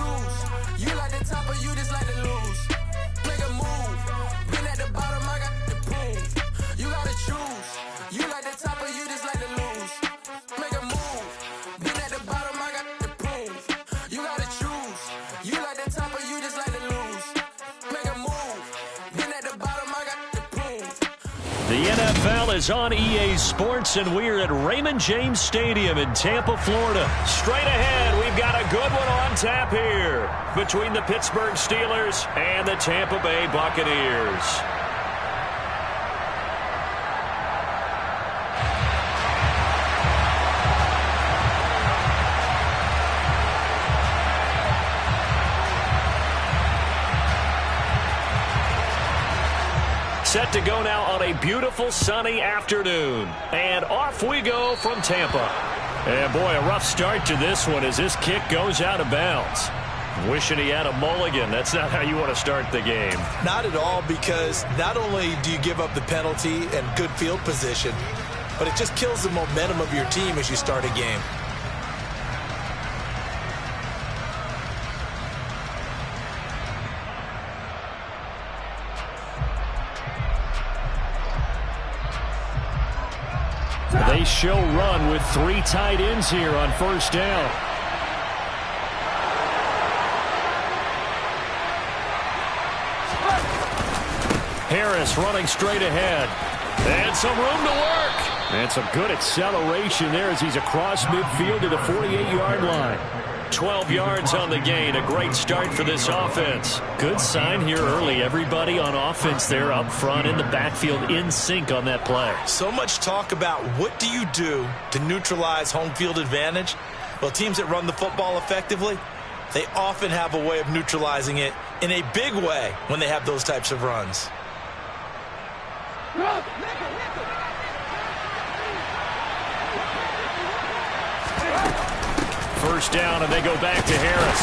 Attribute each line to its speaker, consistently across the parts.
Speaker 1: choose. You like the top or you just like to lose. Make a move. Been at the bottom, I got the prove. You gotta choose. You like the top or you just like to lose. Make a move. Been at the bottom, I got the prove. You gotta choose. You like the top or you just like to lose. Make a move. Been at the bottom, I got the prove.
Speaker 2: The NFL is on EA Sports, and we're at Raymond James Stadium in Tampa, Florida. Straight ahead, we've got a good one on tap here between the Pittsburgh Steelers and the Tampa Bay Buccaneers. Set to go now on a beautiful sunny afternoon. And off we go from Tampa. And boy, a rough start to this one as this kick goes out of bounds. Wishing he had a mulligan. That's not how you want to start the game.
Speaker 3: Not at all, because not only do you give up the penalty and good field position, but it just kills the momentum of your team as you start a game.
Speaker 2: They show run with 3 tight ends here on first down. Harris running straight ahead. And some room to work. And some good acceleration there as he's across midfield to the 48-yard line. 12 yards on the gain. A great start for this offense. Good sign here early. Everybody on offense there up front in the backfield in sync on that play.
Speaker 3: So much talk about what do you do to neutralize home field advantage. Well, teams that run the football effectively, they often have a way of neutralizing it in a big way when they have those types of runs.
Speaker 2: First down, and they go back to Harris.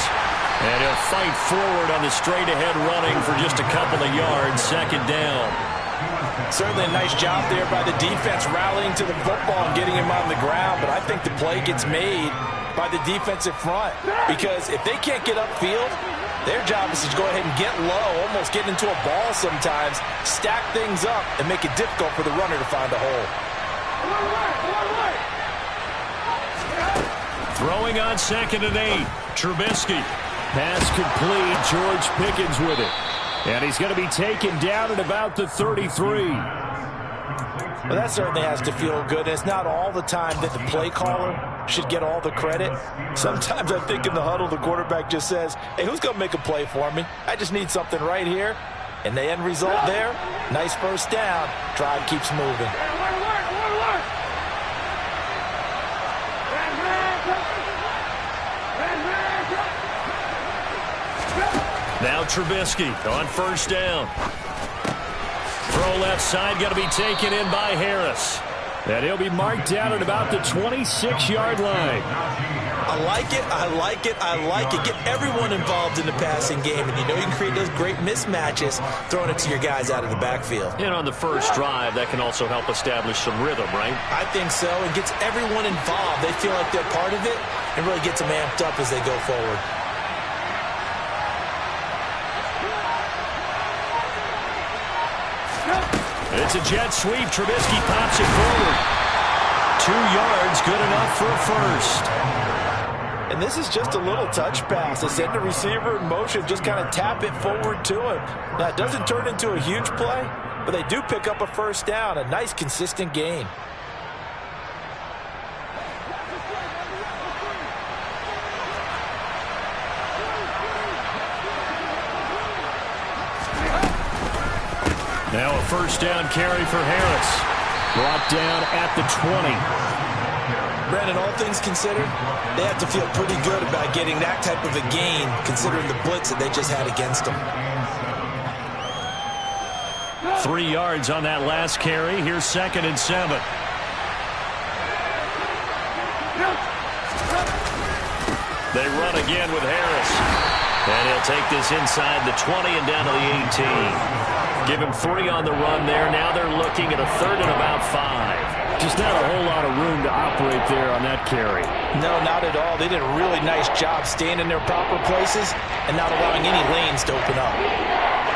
Speaker 2: And he'll fight forward on the straight-ahead running for just a couple of yards. Second down.
Speaker 4: Certainly a nice job there by the defense rallying to the football and getting him on the ground. But I think the play gets made by the defensive front, because if they can't get upfield, their job is to go ahead and get low, almost get into a ball sometimes, stack things up, and make it difficult for the runner to find a hole.
Speaker 2: Throwing on 2nd and 8. Trubisky. Pass complete. George Pickens with it. And he's going to be taken down at about the 33.
Speaker 4: Well, that certainly has to feel good. It's not all the time that the play caller should get all the credit. Sometimes I think in the huddle, the quarterback just says, hey, who's going to make a play for me? I just need something right here. And the end result there, nice first down. Drive keeps moving.
Speaker 2: Now Trubisky on first down. Throw left side, going to be taken in by Harris. And he'll be marked down at about the 26-yard line.
Speaker 3: I like it, I like it, I like it. Get everyone involved in the passing game, and you know you can create those great mismatches throwing it to your guys out of the backfield.
Speaker 2: And on the first drive, that can also help establish some rhythm, right?
Speaker 3: I think so. It gets everyone involved. They feel like they're part of it, and really gets them amped up as they go forward.
Speaker 2: It's a jet sweep. Trubisky pops it forward. 2 yards, good enough for a first.
Speaker 4: And this is just a little touch pass. They send the receiver in motion, just kind of tap it forward to him. Now, it doesn't turn into a huge play, but they do pick up a first down. A nice, consistent gain.
Speaker 2: Now a first down carry for Harris. Brought down at the 20.
Speaker 3: Brandon, all things considered, they have to feel pretty good about getting that type of a gain, considering the blitz that they just had against them.
Speaker 2: 3 yards on that last carry. Here's 2nd and 7. They run again with Harris. And he'll take this inside the 20 and down to the 18. Give him 3 on the run there. Now they're looking at a 3rd and about 5. Just not a whole lot of room to operate there on that carry.
Speaker 4: No, not at all. They did a really nice job staying in their proper places and not allowing any lanes to open up.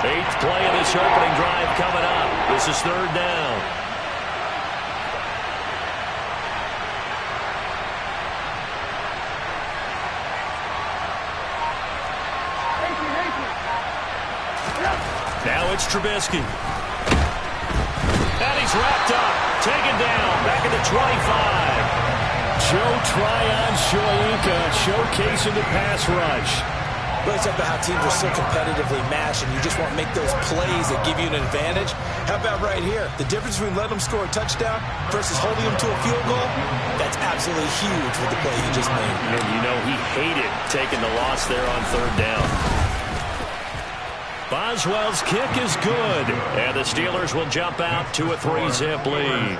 Speaker 2: 8th play of this opening drive coming up. This is 3rd down. Now it's Trubisky. And he's wrapped up. Taken down. Back at the 25. Joe Tryon-Shoyinka showcasing the pass rush.
Speaker 4: Really talk about how teams are so competitively matched, and you just want to make those plays that give you an advantage. How about right here? The difference between letting them score a touchdown versus holding them to a field goal, that's absolutely huge with the play he just made.
Speaker 2: And you know he hated taking the loss there on 3rd down. Boswell's kick is good, and the Steelers will jump out to a 3-zip lead.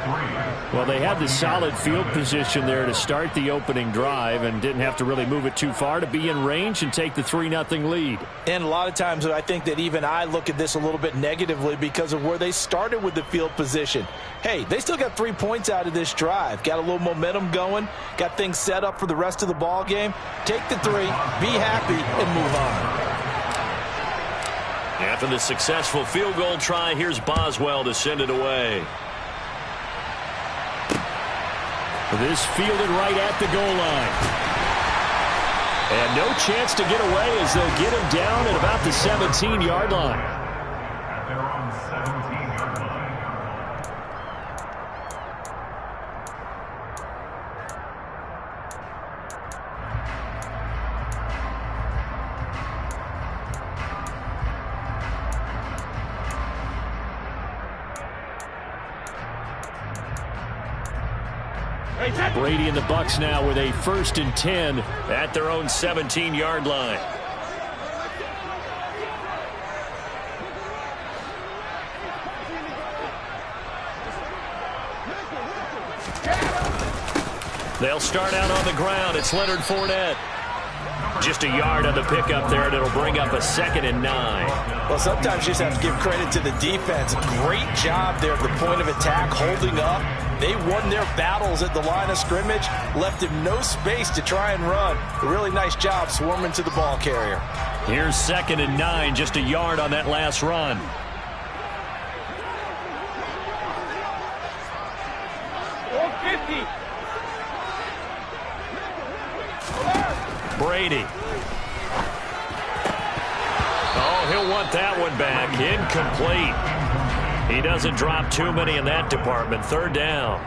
Speaker 2: Well, they had the solid field position there to start the opening drive and didn't have to really move it too far to be in range and take the 3-0 lead.
Speaker 4: And a lot of times I think that even I look at this a little bit negatively because of where they started with the field position. Hey, they still got 3 points out of this drive. Got a little momentum going, got things set up for the rest of the ball game. Take the 3, be happy, and move on.
Speaker 2: After the successful field goal try, here's Boswell to send it away. This fielded right at the goal line. And no chance to get away as they'll get him down at about the 17-yard line. Brady and the Bucs now with a 1st and 10 at their own 17-yard line. They'll start out on the ground. It's Leonard Fournette. Just a yard on the pickup there, and it'll bring up a 2nd and 9.
Speaker 4: Well, sometimes you just have to give credit to the defense. Great job there at the point of attack, holding up. They won their battles at the line of scrimmage, left him no space to try and run. A really nice job swarming to the ball carrier.
Speaker 2: Here's 2nd and 9, just a yard on that last run. Brady. Oh, he'll want that one back. Incomplete. He doesn't drop too many in that department. 3rd down.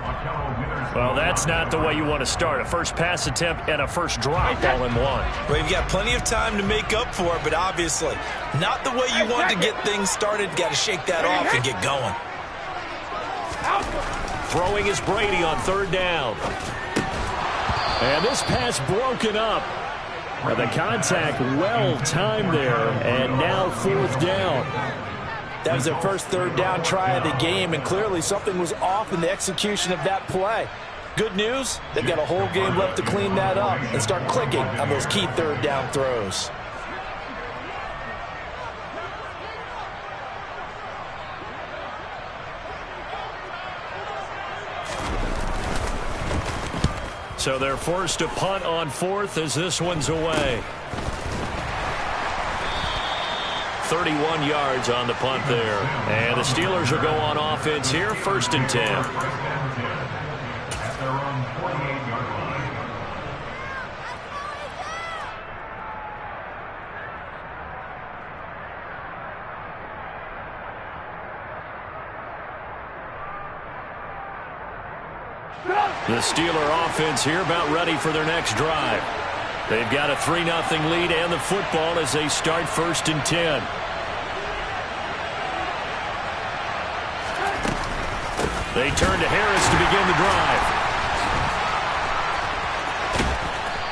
Speaker 2: Well, that's not the way you want to start. A first pass attempt and a first drop all in one.
Speaker 3: Well, you've got plenty of time to make up for it, but obviously not the way you want to get things started. Got to shake that off and get going.
Speaker 2: Throwing is Brady on 3rd down. And this pass broken up. Well, the contact well timed there, and now 4th down.
Speaker 4: That was their first 3rd down try of the game, and clearly something was off in the execution of that play. Good news, they've got a whole game left to clean that up and start clicking on those key 3rd down throws.
Speaker 2: So they're forced to punt on 4th as this one's away. 31 yards on the punt there. And the Steelers will go on offense here, 1st and 10. The Steeler offense here about ready for their next drive. They've got a 3-0 lead and the football as they start 1st and 10. They turn to Harris to begin the drive.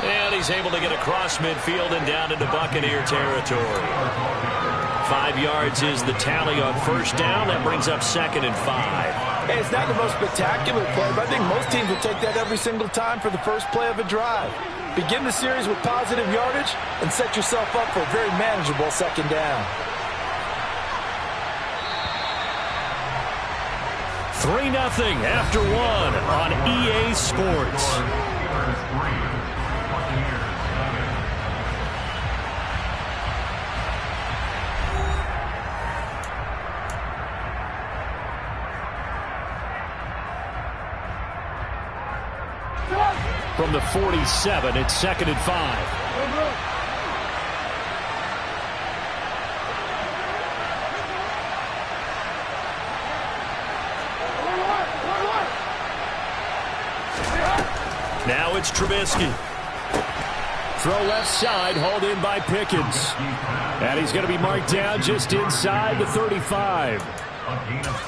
Speaker 2: And he's able to get across midfield and down into Buccaneer territory. 5 yards is the tally on 1st down. That brings up 2nd and 5.
Speaker 4: Hey, it's not the most spectacular play, but I think most teams will take that every single time for the first play of a drive. Begin the series with positive yardage and set yourself up for a very manageable 2nd down.
Speaker 2: 3-0 after 1 on EA Sports. From the 47, it's 2nd and 5. Now it's Trubisky. Throw left side, hauled in by Pickens. And he's going to be marked down just inside the 35.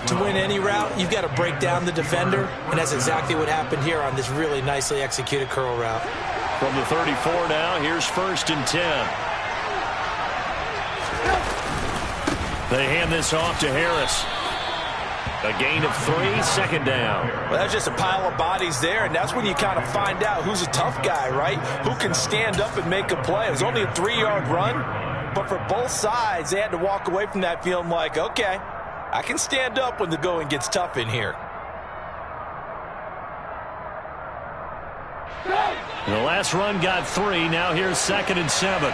Speaker 3: To win any route, you've got to break down the defender, and that's exactly what happened here on this really nicely executed curl route.
Speaker 2: From the 34 now, here's 1st and 10. They hand this off to Harris. A gain of 3, 2nd down.
Speaker 4: Well, that's just a pile of bodies there, and that's when you kind of find out who's a tough guy, right? Who can stand up and make a play. It was only a 3-yard run, but for both sides, they had to walk away from that feeling like, okay, I can stand up when the going gets tough in here.
Speaker 2: The last run got 3. Now here's 2nd and 7.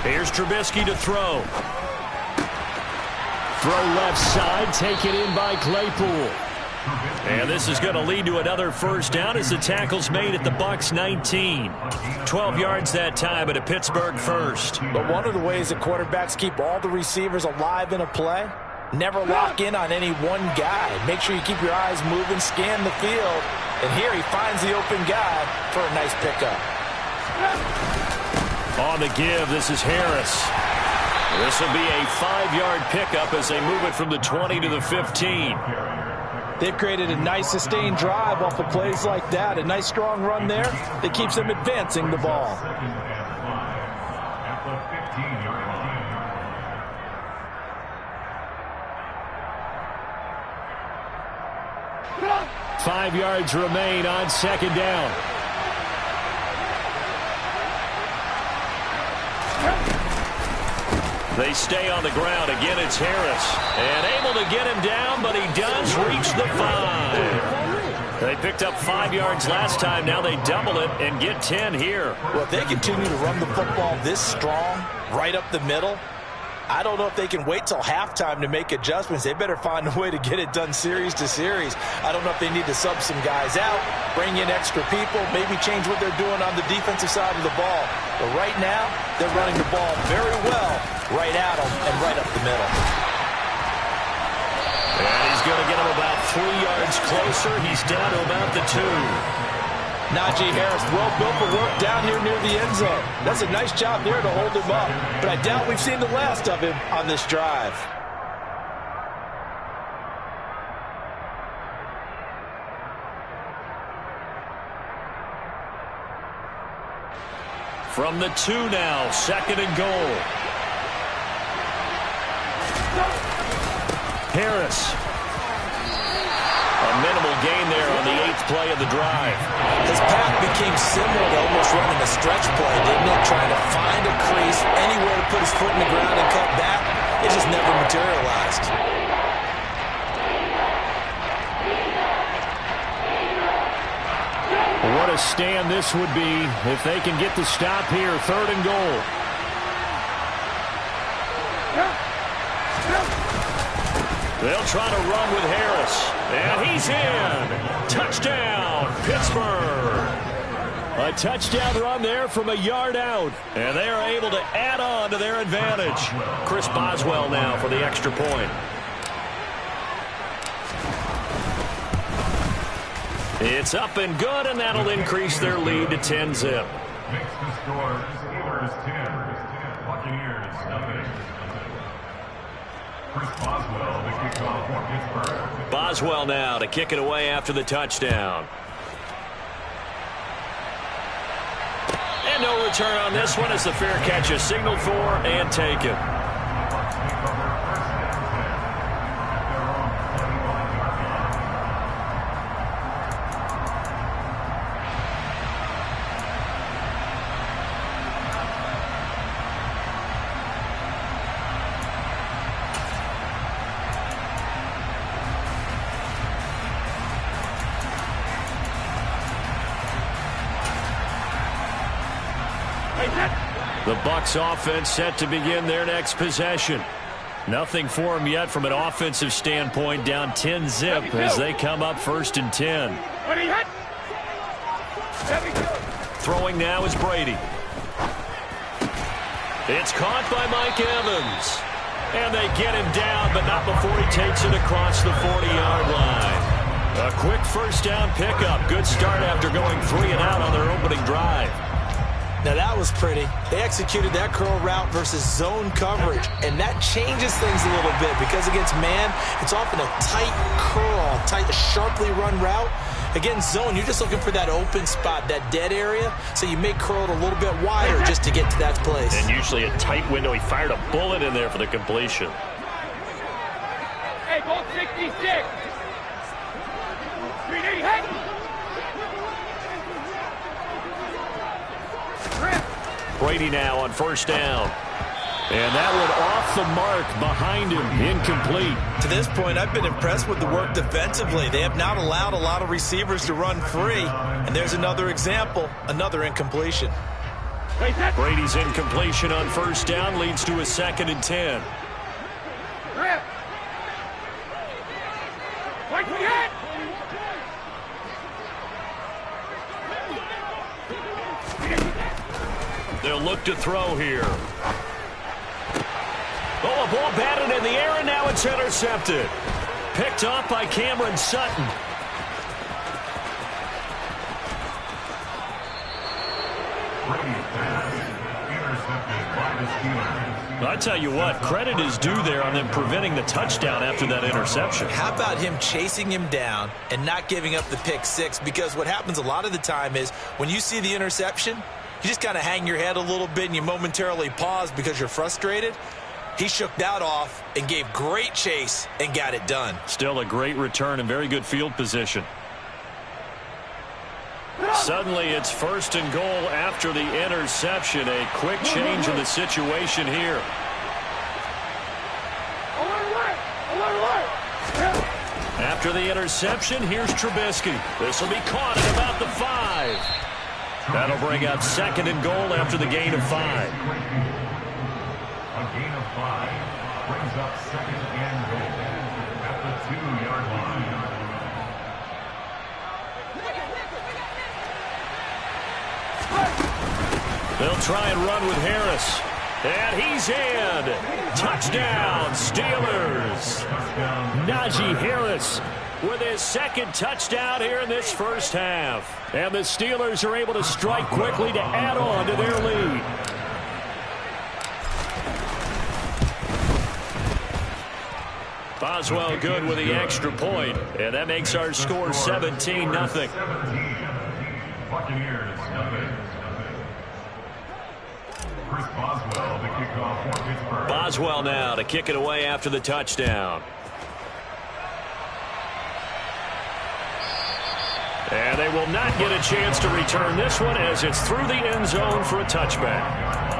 Speaker 2: Here's Trubisky to throw. Throw left side, taken in by Claypool. And this is going to lead to another 1st down as the tackle's made at the Bucs 19. 12 yards that time at a Pittsburgh 1st.
Speaker 4: But one of the ways that quarterbacks keep all the receivers alive in a play, never lock in on any one guy. Make sure you keep your eyes moving, scan the field. And here he finds the open guy for a nice pickup.
Speaker 2: On the give, this is Harris. This will be a 5-yard pickup as they move it from the 20 to the 15.
Speaker 4: They've created a nice sustained drive off of plays like that. A nice strong run there that keeps them advancing the ball.
Speaker 2: Five yards remain on 2nd down. They stay on the ground. Again, it's Harris. And able to get him down, but he does reach the 5. They picked up 5 yards last time. Now they double it and get 10 here.
Speaker 4: Well, if they continue to run the football this strong, right up the middle, I don't know if they can wait till halftime to make adjustments. They better find a way to get it done series to series. I don't know if they need to sub some guys out, bring in extra people, maybe change what they're doing on the defensive side of the ball. But right now, they're running the ball very well right at them and right up the middle.
Speaker 2: And he's going to get him about 3 yards closer. He's down to about the 2.
Speaker 4: Najee Harris, well built for work down here near the end zone. That's a nice job there to hold him up. But I doubt we've seen the last of him on this drive.
Speaker 2: From the 2 now, 2nd and goal. Harris. A minimal gain there on the 8th play of the drive.
Speaker 3: His path became similar to almost running a stretch play, didn't it? Trying to find a crease, anywhere to put his foot in the ground and cut back. It just never materialized.
Speaker 2: What a stand this would be if they can get the stop here. 3rd and goal. They'll try to run with Harris. And he's in. Touchdown, Pittsburgh. A touchdown run there from a yard out. And they are able to add on to their advantage. Chris Boswell now for the extra point. It's up and good, and that'll increase their lead to 10-zip.
Speaker 5: Makes the score. Steelers 10. Buccaneers nothing. Chris Boswell, the kickoff for Pittsburgh.
Speaker 2: Boswell now to kick it away after the touchdown. And no return on this one as the fair catch is signaled for and taken. The Bucs offense set to begin their next possession. Nothing for them yet from an offensive standpoint, down 10-zip as they come up 1st and 10. Throwing now is Brady. It's caught by Mike Evans. And they get him down, but not before he takes it across the 40-yard line. A quick first down pickup. Good start after going 3 and out on their opening drive.
Speaker 3: Now that was pretty. They executed that curl route versus zone coverage, and that changes things a little bit because against man, it's often a tight curl, a sharply run route. Against zone, you're just looking for that open spot, that dead area, so you may curl it a little bit wider just to get to that place.
Speaker 2: And usually a tight window. He fired a bullet in there for the completion.
Speaker 6: Hey, ball 66. 380, hey!
Speaker 2: Brady now on 1st down. And that one off the mark behind him, incomplete.
Speaker 3: To this point, I've been impressed with the work defensively. They have not allowed a lot of receivers to run free. And there's another example, another incompletion.
Speaker 2: Brady's incompletion on 1st down leads to a 2nd and 10. They'll look to throw here. Oh, a ball batted in the air, and now it's intercepted. Picked off by Cameron Sutton. I tell you what, credit is due there on them preventing the touchdown after that interception.
Speaker 3: How about him chasing him down and not giving up the pick 6? Because what happens a lot of the time is when you see the interception, you just kind of hang your head a little bit and you momentarily pause because you're frustrated. He shook that off and gave great chase and got it done.
Speaker 2: Still a great return and very good field position. Suddenly it's 1st and goal after the interception. A quick change in the situation here. After the interception, here's Trubisky. This will be caught at about the 5. That'll bring up 2nd and goal after the gain of 5.
Speaker 5: A gain of 5 brings up 2nd and goal at the 2-yard line.
Speaker 2: They'll try and run with Harris. And he's in. Touchdown, Steelers. Najee Harris with his 2nd touchdown here in this first half. And the Steelers are able to strike quickly to add on to their lead. Boswell good with the extra point, and that makes our score 17-0.
Speaker 5: Buccaneers, nothing. Chris Boswell, the kickoff for Pittsburgh.
Speaker 2: Boswell now to kick it away after the touchdown. And they will not get a chance to return this one as it's through the end zone for a touchback.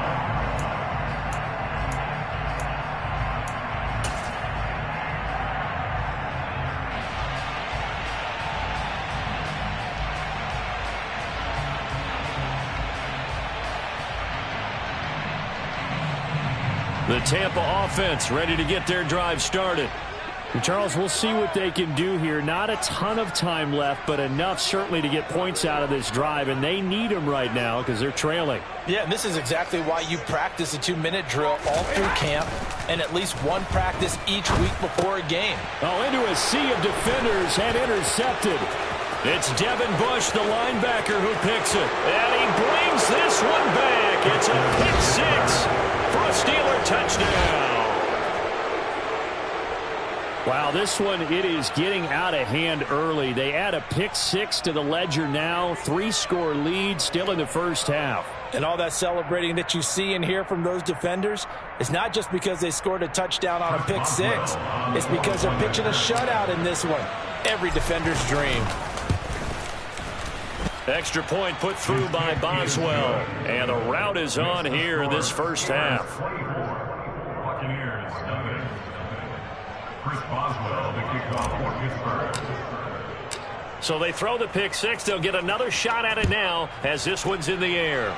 Speaker 2: The Tampa offense ready to get their drive started. And Charles, we'll see what they can do here. Not a ton of time left, but enough certainly to get points out of this drive, and they need them right now because they're trailing.
Speaker 4: Yeah, and this is exactly why you practice a 2-minute drill all through camp and at least one practice each week before a game.
Speaker 2: Oh, into a sea of defenders and intercepted. It's Devin Bush, the linebacker, who picks it. And he brings this one back. It's a pick 6 for a Steeler touchdown. Wow, this one, it is getting out of hand early. They add a pick 6 to the ledger now. 3-score lead still in the first half.
Speaker 4: And all that celebrating that you see and hear from those defenders is not just because they scored a touchdown on a pick 6. It's because they're pitching a shutout in this one. Every defender's dream.
Speaker 2: Extra point put through by Boswell. And the route is on here in this first half.
Speaker 5: Buccaneers, nothing. Chris Boswell, the kickoff for Pittsburgh.
Speaker 2: So they throw the pick 6. They'll get another shot at it now as this one's in the air.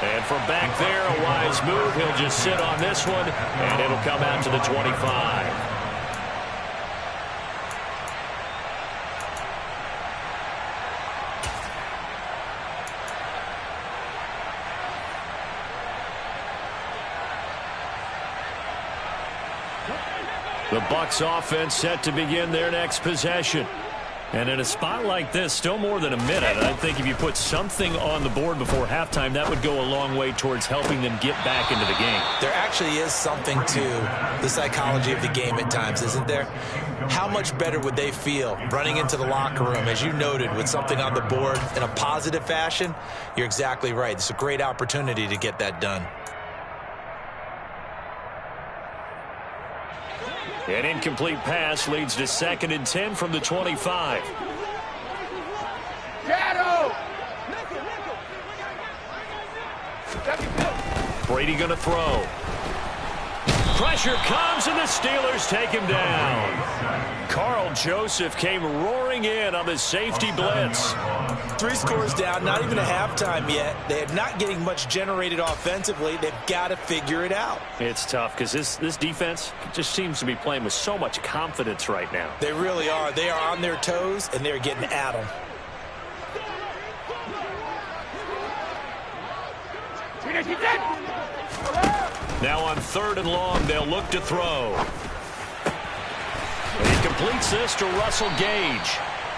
Speaker 2: And from back there, a wise move. He'll just sit on this one, and it'll come out to the 25. The Bucs offense set to begin their next possession. And in a spot like this, still more than a minute, I think if you put something on the board before halftime, that would go a long way towards helping them get back into the game.
Speaker 3: There actually is something to the psychology of the game at times, isn't there? How much better would they feel running into the locker room, as you noted, with something on the board in a positive fashion? You're exactly right. It's a great opportunity to get that done.
Speaker 2: An incomplete pass leads to 2nd and 10 from the 25. Brady going to throw. Pressure comes, and the Steelers take him down. Carl Joseph came roaring in on the safety blitz.
Speaker 3: 3 scores down, not even a halftime yet. They are not getting much generated offensively. They've got to figure it out.
Speaker 2: It's tough because this defense just seems to be playing with so much confidence right now.
Speaker 3: They really are. They are on their toes, and they're getting at them.
Speaker 2: Now on 3rd and long, they'll look to throw. He completes this to Russell Gage.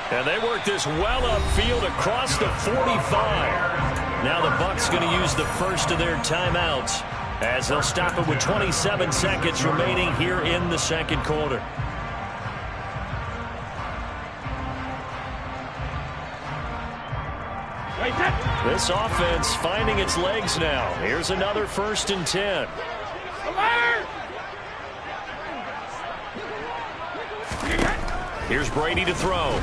Speaker 2: And they work this well upfield across the 45. Now the Bucs going to use the first of their timeouts as they'll stop it with 27 seconds remaining here in the second quarter. This offense finding its legs now. Here's another 1st and 10. Here's Brady to throw.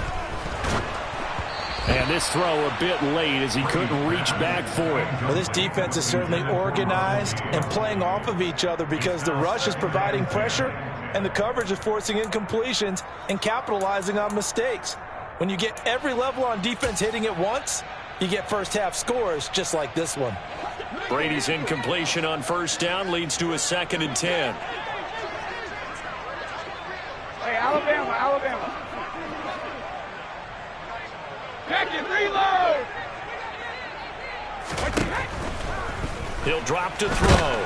Speaker 2: And this throw a bit late as he couldn't reach back for it.
Speaker 3: Well, this defense is certainly organized and playing off of each other because the rush is providing pressure and the coverage is forcing incompletions and capitalizing on mistakes. When you get every level on defense hitting at once, you get first half scores just like this one.
Speaker 2: Brady's incompletion on 1st down leads to a 2nd and 10.
Speaker 6: Hey, Alabama. Check it, reload!
Speaker 2: He'll drop to throw.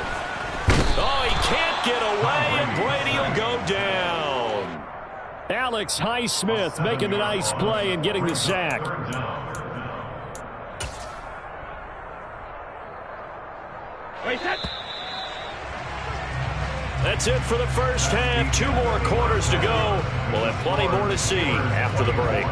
Speaker 2: Oh, he can't get away, and Brady will go down. Alex Highsmith making a nice play and getting the sack. That's it for the first half. 2 more quarters to go. We'll have plenty more to see after the break.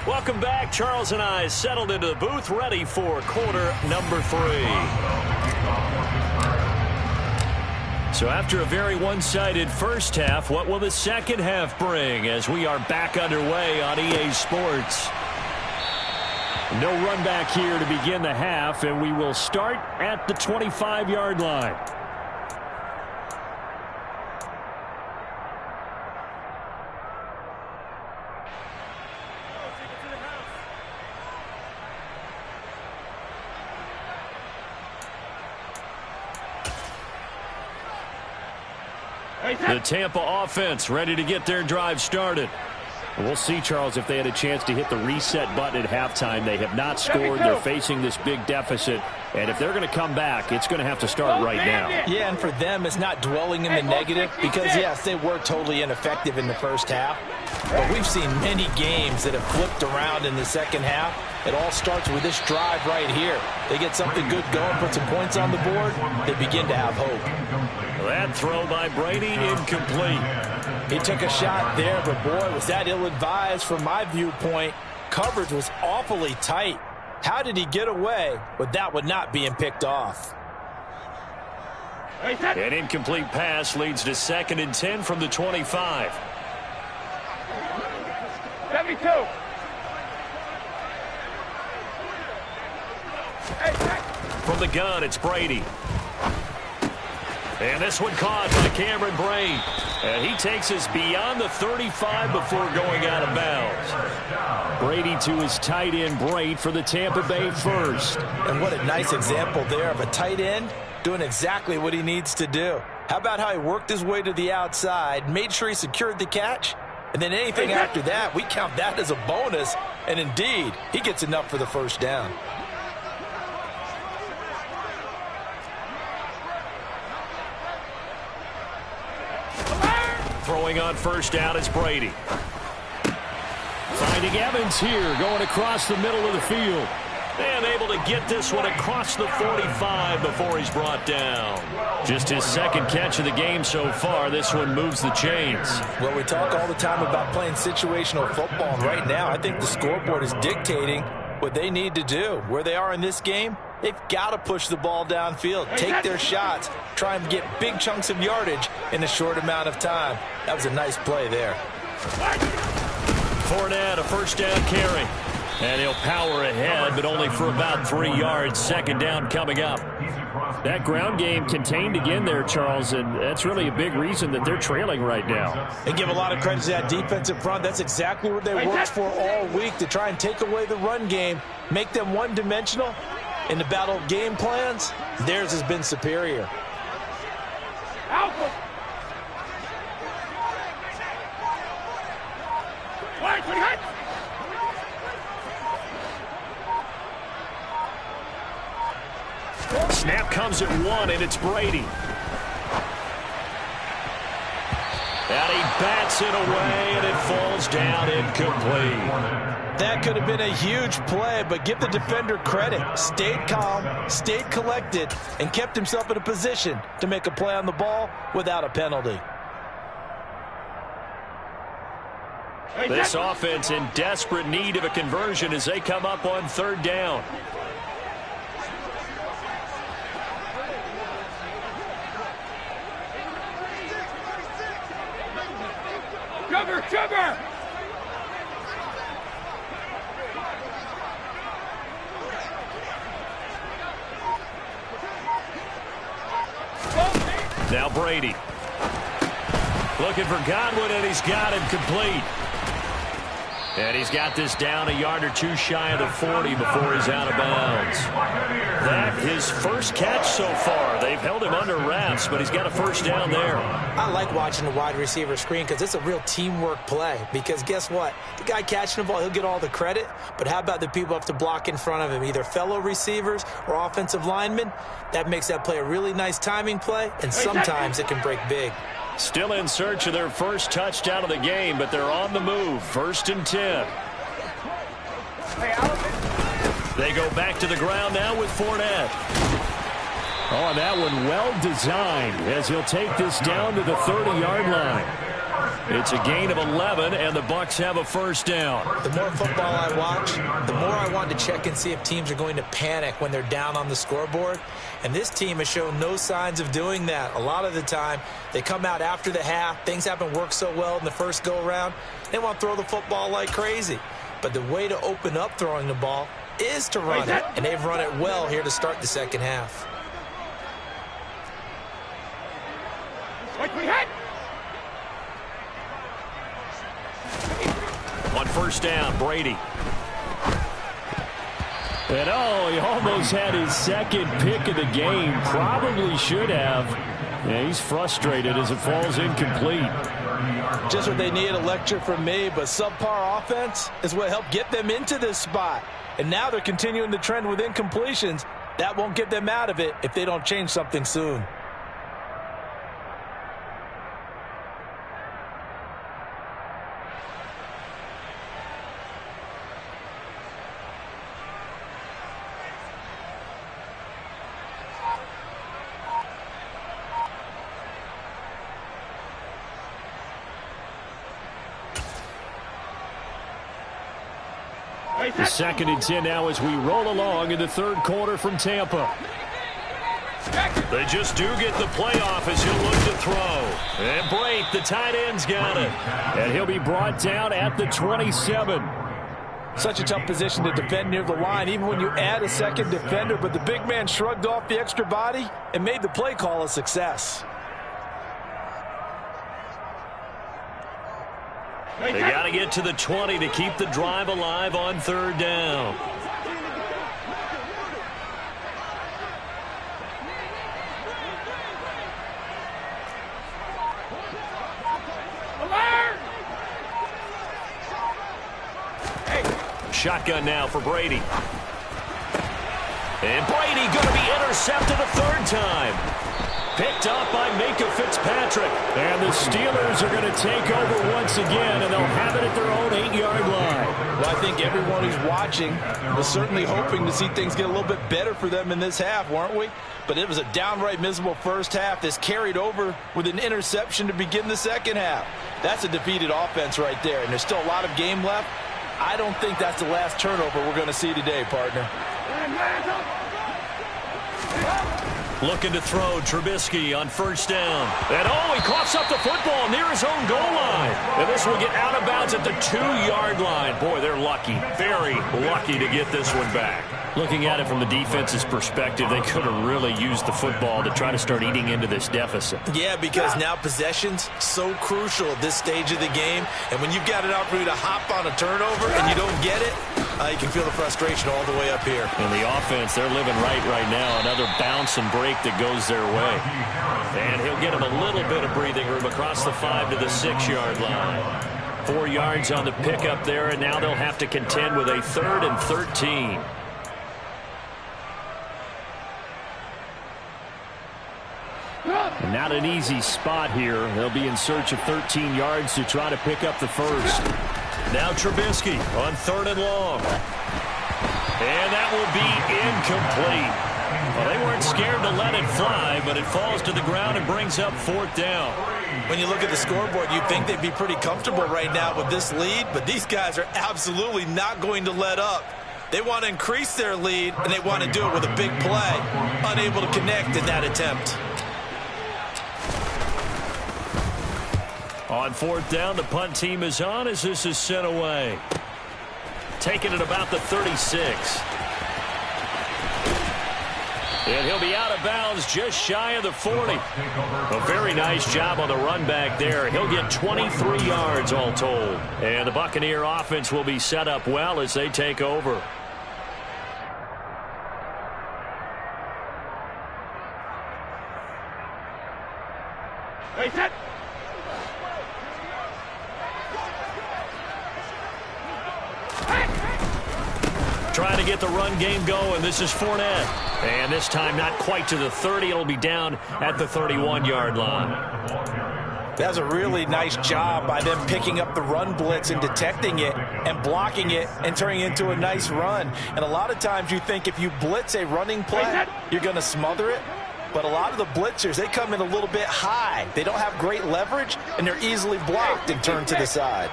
Speaker 2: Welcome back. Charles and I settled into the booth, ready for quarter number 3. So after a very one-sided first half, what will the second half bring as we are back underway on EA Sports? No run back here to begin the half, and we will start at the 25-yard line. The Tampa offense ready to get their drive started. We'll see, Charles, if they had a chance to hit the reset button at halftime. They have not scored. They're facing this big deficit. And if they're going to come back, it's going to have to start right now.
Speaker 3: Yeah, and for them, it's not dwelling in the negative because, yes, they were totally ineffective in the first half. But we've seen many games that have flipped around in the second half. It all starts with this drive right here. They get something good going, put some points on the board, they begin to have hope.
Speaker 2: That throw by Brady, incomplete.
Speaker 3: He took a shot there, but boy, was that ill-advised from my viewpoint. Coverage was awfully tight. How did he get away with that one not being picked off?
Speaker 2: An incomplete pass leads to 2nd and 10 from the 25.
Speaker 6: 72.
Speaker 2: From the gun, it's Brady. And this one caught by Cameron Brate. And he takes us beyond the 35 before going out of bounds. Brady to his tight end, Brate, for the Tampa Bay first.
Speaker 4: And what a nice example there of a tight end doing exactly what he needs to do. How about how he worked his way to the outside, made sure he secured the catch, and then anything after that, we count that as a bonus. And indeed, he gets enough for the first down.
Speaker 2: Throwing on first down is Brady. Finding Evans here, going across the middle of the field. And able to get this one across the 45 before he's brought down. Just his second catch of the game so far. This one moves the chains.
Speaker 4: Well, we talk all the time about playing situational football, and right now I think the scoreboard is dictating what they need to do. Where they are in this game, they've got to push the ball downfield, take their shots, try and get big chunks of yardage in a short amount of time. That was a nice play there.
Speaker 2: Fournette, a first down carry. And he'll power ahead, but only for about 3 yards. Second down coming up. That ground game contained again there, Charles, and that's really a big reason that they're trailing right now.
Speaker 4: They give a lot of credit to that defensive front. That's exactly what they worked for all week, to try and take away the run game, make them one-dimensional. In the battle of game plans, theirs has been superior.
Speaker 2: Snap comes at 1, and it's Brady. And he bats it away, and it falls down incomplete.
Speaker 4: That could have been a huge play, but give the defender credit. Stayed calm, stayed collected, and kept himself in a position to make a play on the ball without a penalty.
Speaker 2: This offense in desperate need of a conversion as they come up on third down.
Speaker 6: Cover!
Speaker 2: Now Brady. Looking for Godwin, and he's got him complete. And he's got this down a yard or two shy of the 40 before he's out of bounds. That his first catch so far. They've held him under wraps, but he's got a first down there.
Speaker 7: I like watching the wide receiver screen because it's a real teamwork play. Because guess what? The guy catching the ball, he'll get all the credit. But how about the people have to block in front of him, either fellow receivers or offensive linemen? That makes that play a really nice timing play, and sometimes it can break big.
Speaker 2: Still in search of their first touchdown of the game, but they're on the move. 1st and 10. They go back to the ground now with Fournette. Oh, and that one well designed as he'll take this down to the 30-yard line. It's a gain of 11, and the Bucs have a first down.
Speaker 7: The more football I watch, the more I want to check and see if teams are going to panic when they're down on the scoreboard. And this team has shown no signs of doing that. A lot of the time, they come out after the half. Things haven't worked so well in the first go-around. They want to throw the football like crazy. But the way to open up throwing the ball is to run it. And they've run it well here to start the second half.
Speaker 2: On first down, Brady. And oh, he almost had his second pick of the game. Probably should have. Yeah, he's frustrated as it falls incomplete.
Speaker 4: Just what they need, a lecture from me, but subpar offense is what helped get them into this spot. And now they're continuing the trend with incompletions. That won't get them out of it if they don't change something soon.
Speaker 2: The 2nd and 10 now as we roll along in the third quarter from Tampa. They just do get the playoff as he'll look to throw. And Brate, the tight end's got it. And he'll be brought down at the 27.
Speaker 4: Such a tough position to defend near the line, even when you add a second defender. But the big man shrugged off the extra body and made the play call a success.
Speaker 2: They got to get to the 20 to keep the drive alive on third down. Shotgun now for Brady. And Brady going to be intercepted a third time. Picked up by Minkah Fitzpatrick. And the Steelers are going to take over once again, and they'll have it at their own 8-yard line.
Speaker 4: Well, I think everyone who's watching was certainly hoping to see things get a little bit better for them in this half, weren't we? But it was a downright miserable first half. This carried over with an interception to begin the second half. That's a defeated offense right there, and there's still a lot of game left. I don't think that's the last turnover we're going to see today, partner.
Speaker 2: Looking to throw, Trubisky on first down. And he coughs up the football near his own goal line. And this will get out of bounds at the 2-yard line. Boy, they're lucky, very lucky to get this one back. Looking at it from the defense's perspective, they could have really used the football to try to start eating into this deficit.
Speaker 3: Yeah, because now possession's so crucial at this stage of the game. And when you've got an opportunity to hop on a turnover and you don't get it, you can feel the frustration all the way up here.
Speaker 2: And the offense, they're living right now. Another bounce and break that goes their way. And he'll get him a little bit of breathing room across the 5 to the 6-yard line. 4 yards on the pickup there, and now they'll have to contend with a 3rd and 13. And not an easy spot here. They'll be in search of 13 yards to try to pick up the first. Now Trubisky on 3rd and long. And that will be incomplete. Well, they weren't scared to let it fly, but it falls to the ground and brings up 4th down.
Speaker 3: When you look at the scoreboard, you'd think they'd be pretty comfortable right now with this lead, but these guys are absolutely not going to let up. They want to increase their lead, and they want to do it with a big play. Unable to connect in that attempt.
Speaker 2: On 4th down, the punt team is on as this is sent away. Taking it about the 36. And he'll be out of bounds just shy of the 40. A very nice job on the run back there. He'll get 23 yards all told. And the Buccaneer offense will be set up well as they take over.
Speaker 6: Hey, set.
Speaker 2: Trying to get the run game going. This is Fournette. And this time not quite to the 30. It'll be down at the 31-yard line.
Speaker 4: That's a really nice job by them picking up the run blitz and detecting it and blocking it and turning it into a nice run. And a lot of times you think if you blitz a running play, you're going to smother it. But a lot of the blitzers, they come in a little bit high. They don't have great leverage, and they're easily blocked and turned to the side.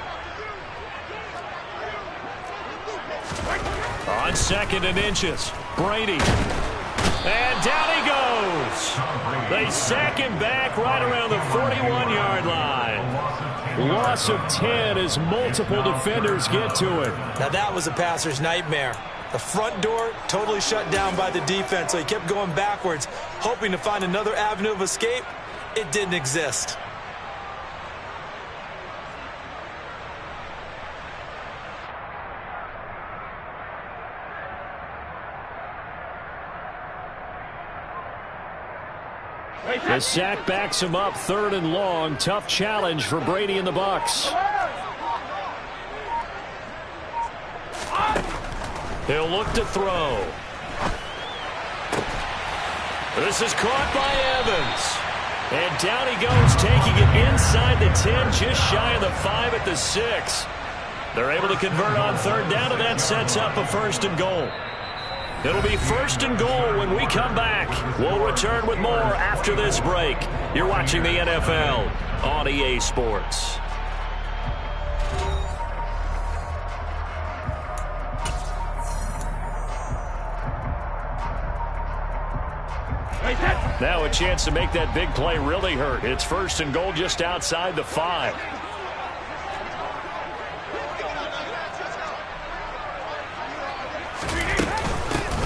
Speaker 2: On 2nd and inches, Brady. And down he goes. They sack him back right around the 41-yard line. Loss of 10 as multiple defenders get to it.
Speaker 7: Now that was a passer's nightmare. The front door totally shut down by the defense, so he kept going backwards, hoping to find another avenue of escape. It didn't exist.
Speaker 2: The sack backs him up 3rd and long. Tough challenge for Brady and the Bucs. He'll look to throw. This is caught by Evans. And down he goes, taking it inside the 10, just shy of the 5 at the 6. They're able to convert on 3rd down, and that sets up a 1st and goal. It'll be 1st and goal when we come back. We'll return with more after this break. You're watching the NFL on EA Sports.
Speaker 6: Hey, set.
Speaker 2: Now a chance to make that big play really hurt. It's 1st and goal just outside the 5.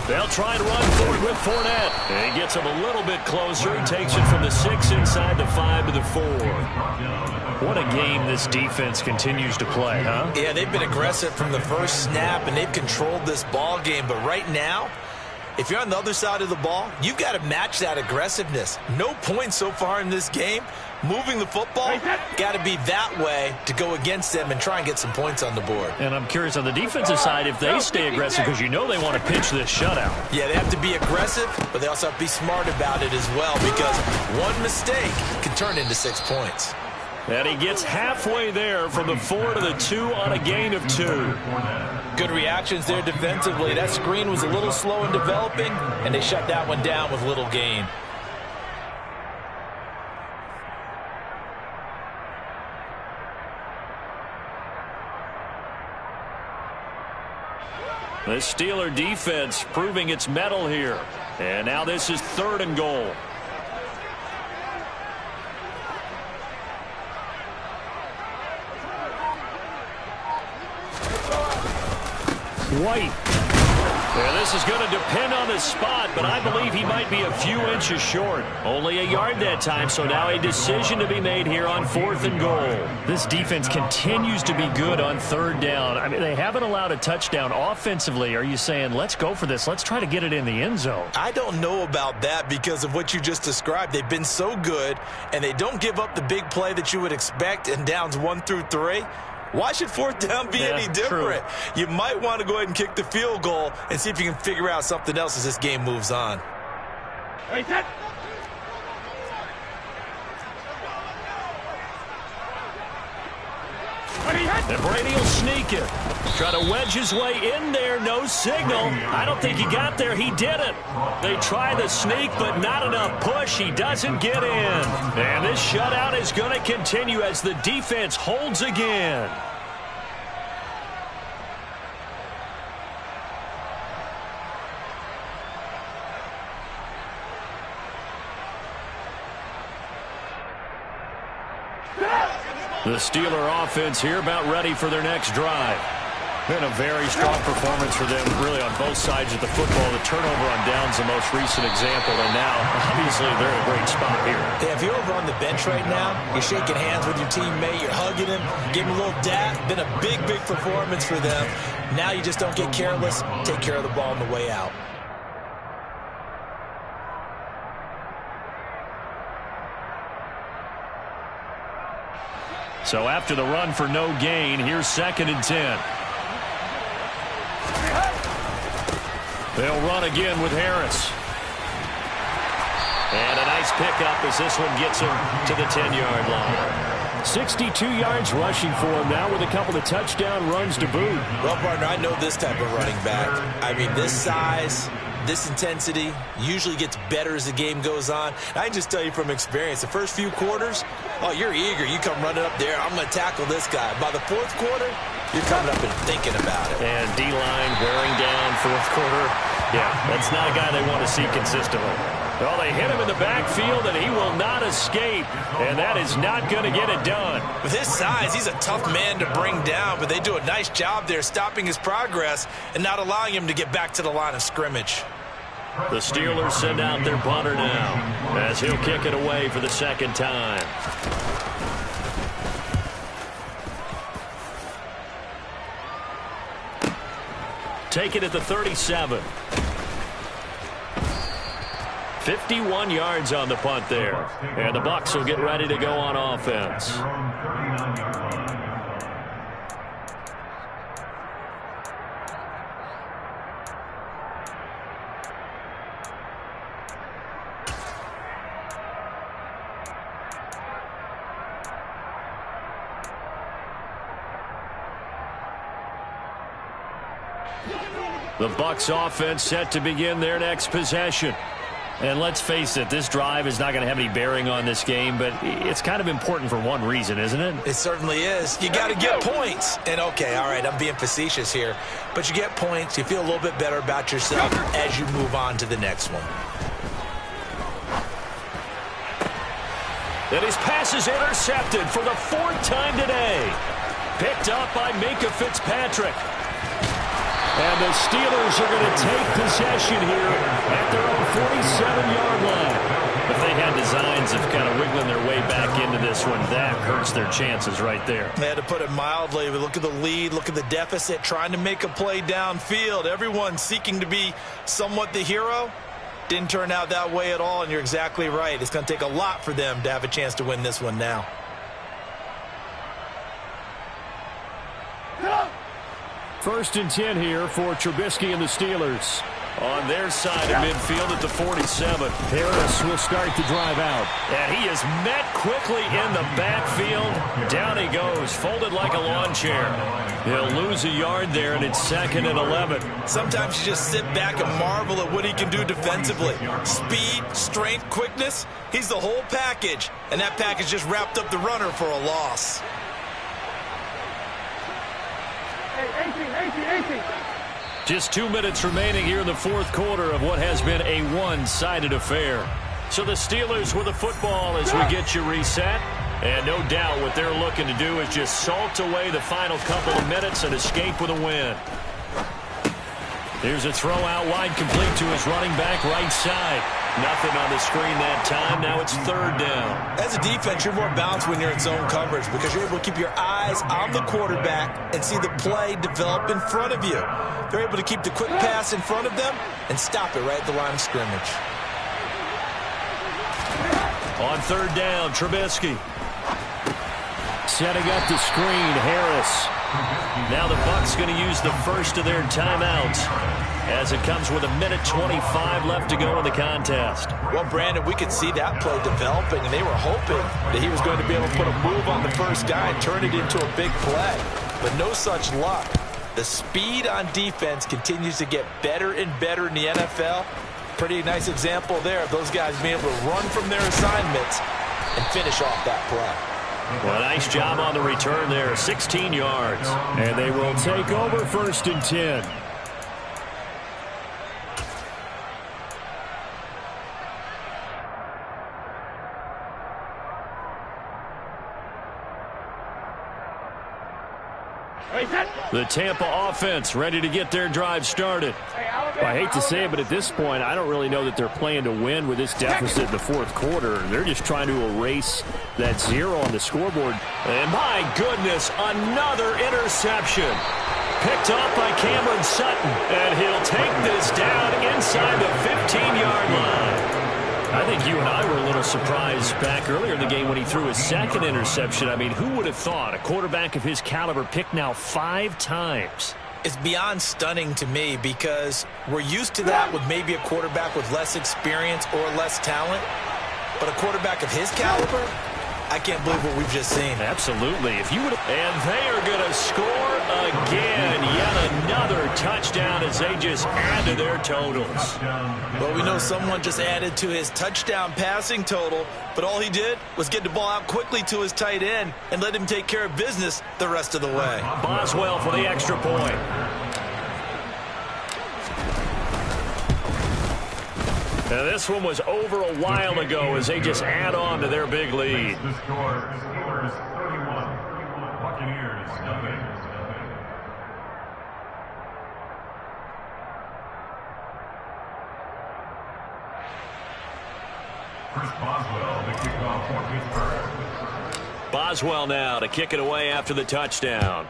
Speaker 2: They'll try to run forward with Fournette. And he gets him a little bit closer. He takes it from the 6 inside the 5 to the 4. What a game this defense continues to play, huh?
Speaker 7: Yeah, they've been aggressive from the first snap, and they've controlled this ball game. But right now, if you're on the other side of the ball, you've got to match that aggressiveness. No points so far in this game. Moving the football, got to be that way to go against them and try and get some points on the board.
Speaker 2: And I'm curious on the defensive side if they stay aggressive, because you know they want to pitch this shutout.
Speaker 7: Yeah, they have to be aggressive, but they also have to be smart about it as well, because one mistake can turn into 6 points.
Speaker 2: And he gets halfway there from the 4 to the 2 on a gain of 2.
Speaker 7: Good reactions there defensively. That screen was a little slow in developing, and they shut that one down with little gain.
Speaker 2: The Steeler defense proving its mettle here. And now this is 3rd and goal. White. And this is going to depend on the spot, but I believe he might be a few inches short. Only a yard that time, so now a decision to be made here on 4th and goal. This defense continues to be good on 3rd down. I mean, they haven't allowed a touchdown offensively. Are you saying, let's go for this, let's try to get it in the end zone?
Speaker 7: I don't know about that because of what you just described. They've been so good, and they don't give up the big play that you would expect in downs 1 through 3. Why should 4th down be any different? True. You might want to go ahead and kick the field goal and see if you can figure out something else as this game moves on.
Speaker 2: And Brady will sneak it. Try to wedge his way in there. No signal. I don't think he got there. He didn't. They try the sneak, but not enough push. He doesn't get in. And this shutout is going to continue as the defense holds again. The Steeler offense here about ready for their next drive. Been a very strong performance for them, really, on both sides of the football. The turnover on downs the most recent example, and now, obviously, they're in a great spot here.
Speaker 7: Yeah, if you're over on the bench right now, you're shaking hands with your teammate, you're hugging him, giving him a little dap. Been a big, big performance for them. Now you just don't get careless. Take care of the ball on the way out.
Speaker 2: So after the run for no gain, here's 2nd and 10. They'll run again with Harris. And a nice pickup as this one gets him to the 10-yard line. 62 yards rushing for him now with a couple of touchdown runs to boot.
Speaker 7: Well, partner, I know this type of running back. I mean, this size, this intensity usually gets better as the game goes on. I can just tell you from experience, the first few quarters, oh, you're eager. You come running up there, I'm going to tackle this guy. By the 4th quarter, you're coming up and thinking about it.
Speaker 2: And D-line wearing down 4th quarter. Yeah, that's not a guy they want to see consistently. Well, they hit him in the backfield, and he will not escape. And that is not going to get it done.
Speaker 7: With his size, he's a tough man to bring down, but they do a nice job there stopping his progress and not allowing him to get back to the line of scrimmage.
Speaker 2: The Steelers send out their punter now as he'll kick it away for the 2nd time. Take it at the 37. 51 yards on the punt there. And the Bucs will get ready to go on offense. The Bucs offense set to begin their next possession. And let's face it, this drive is not going to have any bearing on this game, but it's kind of important for one reason, isn't it?
Speaker 7: It certainly is. You got to get points. And, okay, all right, I'm being facetious here. But you get points, you feel a little bit better about yourself as you move on to the next one.
Speaker 2: And his pass is intercepted for the 4th time today. Picked up by Minkah Fitzpatrick. And the Steelers are going to take possession here at their own 47-yard line. If they had designs of kind of wiggling their way back into this one, that hurts their chances right there.
Speaker 3: They had to put it mildly. But look at the lead, look at the deficit, trying to make a play downfield. Everyone seeking to be somewhat the hero. Didn't turn out that way at all, and you're exactly right. It's going to take a lot for them to have a chance to win this one now.
Speaker 2: First and 10 here for Trubisky and the Steelers. On their side of midfield at the 47. Harris will start the drive out. And he is met quickly in the backfield. Down he goes, folded like a lawn chair. He'll lose a yard there, and it's 2nd and 11.
Speaker 3: Sometimes you just sit back and marvel at what he can do defensively. Speed, strength, quickness, he's the whole package. And that package just wrapped up the runner for a loss.
Speaker 2: Just 2 minutes remaining here in the 4th quarter of what has been a one-sided affair. So the Steelers with the football as we get you reset. And no doubt what they're looking to do is just salt away the final couple of minutes and escape with a win. Here's a throw out wide, complete to his running back right side. Nothing on the screen that time. Now it's 3rd down.
Speaker 3: As a defense, you're more balanced when you're in zone coverage because you're able to keep your eyes on the quarterback and see the play develop in front of you. They're able to keep the quick pass in front of them and stop it right at the line of scrimmage.
Speaker 2: On 3rd down, Trubisky. Setting up the screen, Harris. Now the Bucs going to use the first of their timeouts as it comes with 1:25 left to go in the contest.
Speaker 3: Well, Brandon, we could see that play developing, and they were hoping that he was going to be able to put a move on the first guy and turn it into a big play. But no such luck. The speed on defense continues to get better and better in the NFL. Pretty nice example there of those guys being able to run from their assignments and finish off that play.
Speaker 2: Well, nice job on the return there, 16 yards. And they will take over 1st and 10. The Tampa offense ready to get their drive started. Well, I hate to say it, but at this point, I don't really know that they're playing to win with this deficit in the 4th quarter. They're just trying to erase that 0 on the scoreboard. And my goodness, another interception. Picked up by Cameron Sutton. And he'll take this down inside the 15-yard line. I think you and I were a little surprised back earlier in the game when he threw his 2nd interception. I mean, who would have thought a quarterback of his caliber picked now 5 times?
Speaker 3: It's beyond stunning to me because we're used to that with maybe a quarterback with less experience or less talent. But a quarterback of his caliber, I can't believe what we've just seen.
Speaker 2: Absolutely. If you would, and they are going to score again. Yet another touchdown as they just add to their totals.
Speaker 3: Well, we know someone just added to his touchdown passing total, but all he did was get the ball out quickly to his tight end and let him take care of business the rest of the way.
Speaker 2: Boswell for the extra point. Now this one was over a while ago as they just add on to their big lead.
Speaker 5: The score, Steelers 31, Buccaneers nothing. Chris Boswell, the kickoff for Pittsburgh.
Speaker 2: Boswell now to kick it away after the touchdown.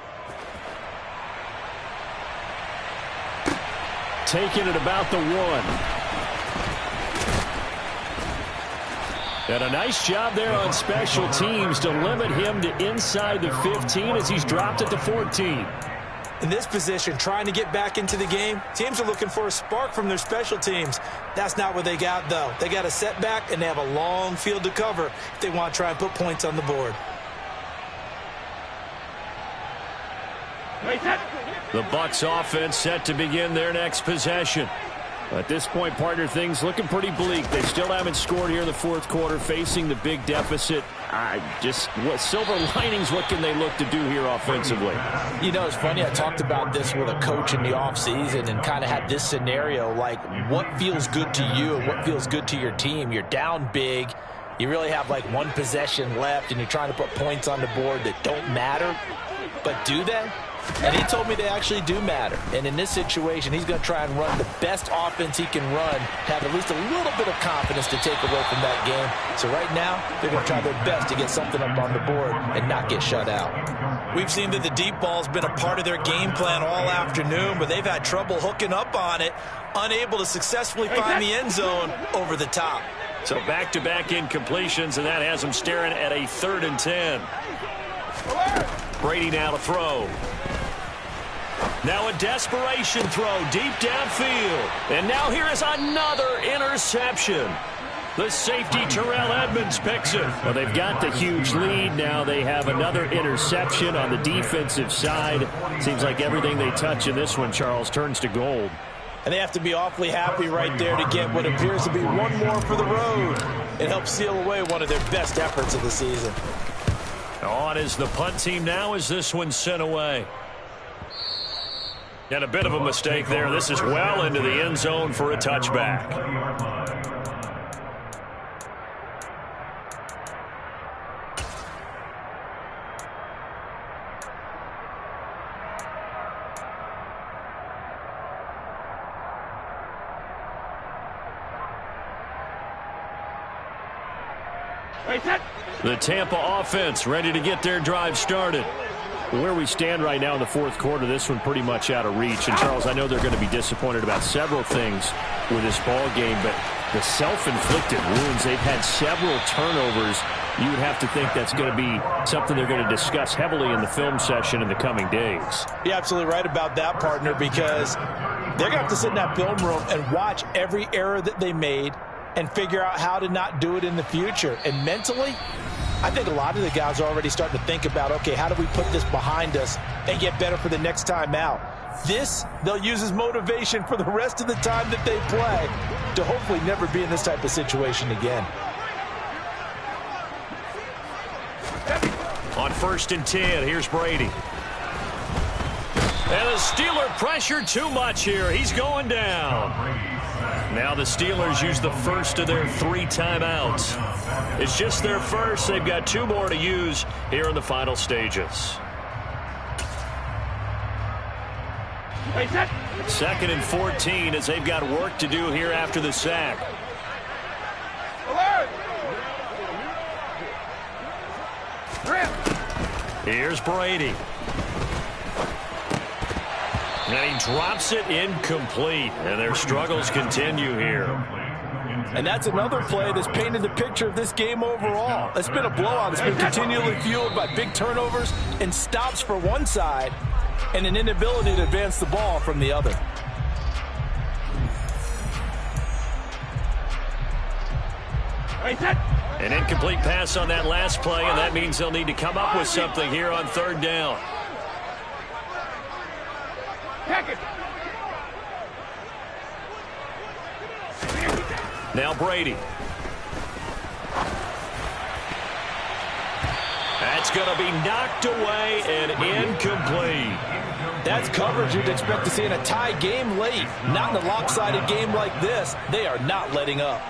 Speaker 2: Taking it about the 1. And a nice job there on special teams to limit him to inside the 15 as he's dropped at the 14.
Speaker 3: In this position, trying to get back into the game, teams are looking for a spark from their special teams. That's not what they got, though. They got a setback, and they have a long field to cover if they want to try and put points on the board.
Speaker 2: The Bucs offense set to begin their next possession. At this point, partner, things looking pretty bleak. They still haven't scored here in the 4th quarter, facing the big deficit. What silver linings, what can they look to do here offensively?
Speaker 7: You know, it's funny. I talked about this with a coach in the offseason and kind of had this scenario, like what feels good to you and what feels good to your team. You're down big. you really have like one possession left and you're trying to put points on the board that don't matter. But do they? And he told me they actually do matter. And in this situation, he's going to try and run the best offense he can run, have at least a little bit of confidence to take away from that game. So right now, they're going to try their best to get something up on the board and not get shut out.
Speaker 3: We've seen that the deep ball's been a part of their game plan all afternoon, but they've had trouble hooking up on it, unable to successfully find the end zone over the top.
Speaker 2: So back-to-back incompletions, and that has them staring at a 3rd and 10. Brady now to throw. Now a desperation throw deep downfield. And now here is another interception. The safety, Terrell Edmonds, picks it. Well, they've got the huge lead. Now they have another interception on the defensive side. Seems like everything they touch in this one, Charles, turns to gold.
Speaker 7: And they have to be awfully happy right there to get what appears to be one more for the road. It helps seal away one of their best efforts of the season.
Speaker 2: On is the punt team now as this one's sent away. And a bit of a mistake there. This is well into the end zone for a touchback. The Tampa offense ready to get their drive started. Where we stand right now in the 4th quarter, this one pretty much out of reach. And, Charles, I know they're going to be disappointed about several things with this ball game, but the self-inflicted wounds, they've had several turnovers. You would have to think that's going to be something they're going to discuss heavily in the film session in the coming days.
Speaker 7: You're absolutely right about that, partner, because they're going to have to sit in that film room and watch every error that they made and figure out how to not do it in the future. And mentally, I think a lot of the guys are already starting to think about, okay, how do we put this behind us and get better for the next time out? This, they'll use as motivation for the rest of the time that they play to hopefully never be in this type of situation again.
Speaker 2: On 1st and 10, here's Brady. And the Steeler pressure too much here. He's going down. Now the Steelers use the first of their 3 timeouts. It's just their first. They've got 2 more to use here in the final stages. 2nd and 14 as they've got work to do here after the sack. Here's Brady. And he drops it incomplete. And their struggles continue here.
Speaker 4: And that's another play that's painted the picture of this game overall. It's been a blowout. It's been continually fueled by big turnovers and stops for one side and an inability to advance the ball from the other.
Speaker 2: An incomplete pass on that last play, and that means they'll need to come up with something here on 3rd down. Now Brady. That's going to be knocked away and incomplete.
Speaker 7: That's coverage you'd expect to see in a tie game late. Not in a lopsided game like this. They are not letting up.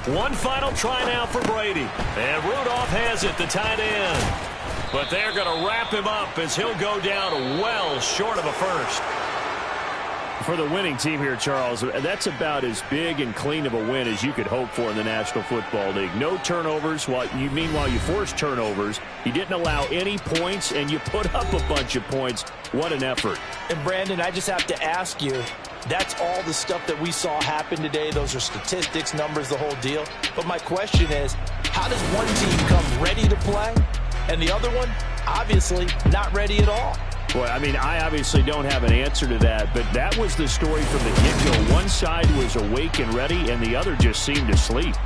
Speaker 2: One final try now for Brady. And Rudolph has it, the tight end. But they're going to wrap him up as he'll go down well short of a first. For the winning team here, Charles, that's about as big and clean of a win as you could hope for in the National Football League. No turnovers. Meanwhile, you forced turnovers. You didn't allow any points, and you put up a bunch of points. What an effort.
Speaker 7: And, Brandon, I just have to ask you, that's all the stuff that we saw happen today. Those are statistics, numbers, the whole deal. But my question is, how does one team come ready to play, and the other one, obviously, not ready at all?
Speaker 2: Boy, I mean, I obviously don't have an answer to that, but that was the story from the get-go. One side was awake and ready, and the other just seemed to sleep.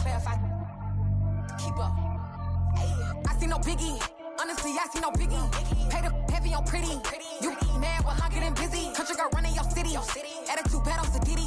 Speaker 1: clarify. Keep up. I see no biggie. Honestly, I see no biggie. Pay the heavy on pretty. You mad while I'm getting busy. Country girl running your city. Attitude bad on Sadidi.